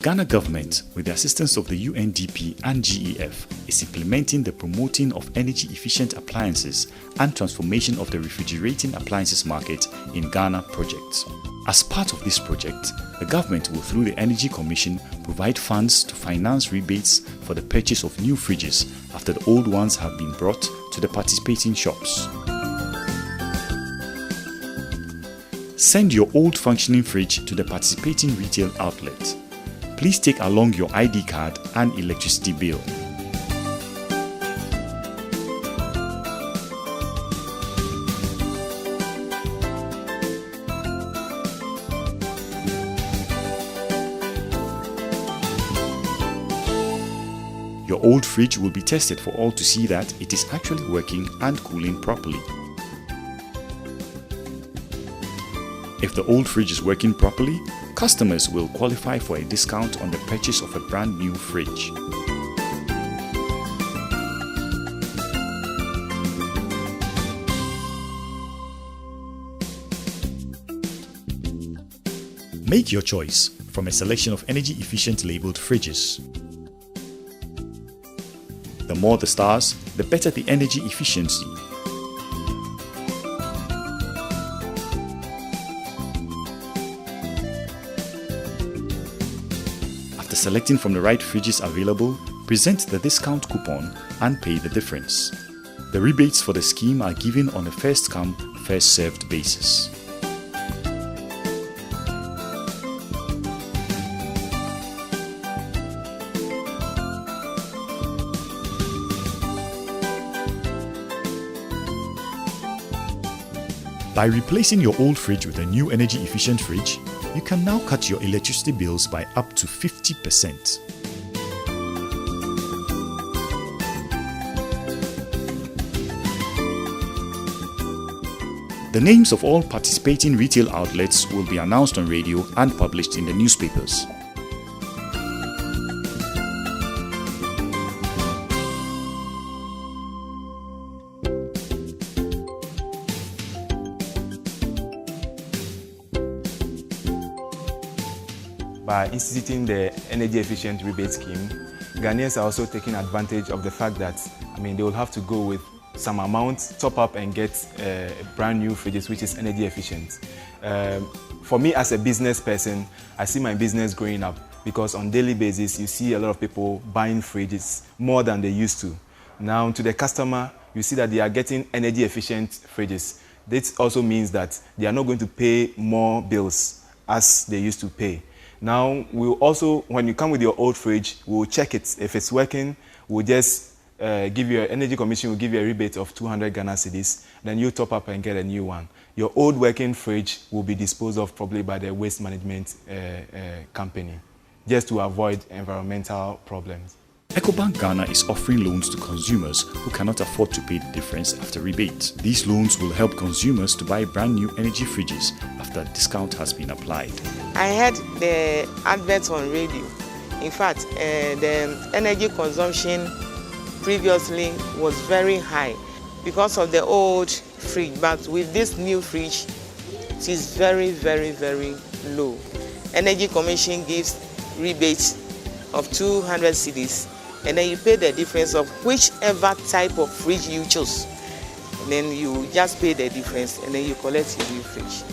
Ghana government, with the assistance of the UNDP and GEF, is implementing the Promoting of Energy Efficient Appliances and Transformation of the Refrigerating Appliances Market in Ghana project. As part of this project, the government will, through the Energy Commission, provide funds to finance rebates for the purchase of new fridges after the old ones have been brought to the participating shops. Send your old functioning fridge to the participating retail outlet. Please take along your ID card and electricity bill. Your old fridge will be tested for all to see that it is actually working and cooling properly. If the old fridge is working properly, customers will qualify for a discount on the purchase of a brand new fridge. Make your choice from a selection of energy efficient labeled fridges. The more the stars, the better the energy efficiency. After selecting from the right fridges available, present the discount coupon and pay the difference. The rebates for the scheme are given on a first-come, first-served basis. By replacing your old fridge with a new energy-efficient fridge, you can now cut your electricity bills by up to 50%. The names of all participating retail outlets will be announced on radio and published in the newspapers. By instituting the energy efficient rebate scheme, Ghanaians are also taking advantage of the fact that they will have to go with some amount, top up and get brand new fridges which is energy efficient. For me as a business person, I see my business growing up because on daily basis you see a lot of people buying fridges more than they used to. Now to the customer, you see that they are getting energy efficient fridges. This also means that they are not going to pay more bills as they used to pay. Now, we'll also, when you come with your old fridge, we'll check it. If it's working, we'll just give you, Energy Commission will give you a rebate of 200 Ghana cedis. Then you top up and get a new one. Your old working fridge will be disposed of probably by the waste management company, just to avoid environmental problems. EcoBank Ghana is offering loans to consumers who cannot afford to pay the difference after rebate. These loans will help consumers to buy brand new energy fridges after a discount has been applied. I heard the adverts on radio. In fact, the energy consumption previously was very high because of the old fridge, but with this new fridge, it is very, very, very low. Energy Commission gives rebates of 200 cedis. And then you pay the difference of whichever type of fridge you choose. And then you just pay the difference and then you collect your new fridge.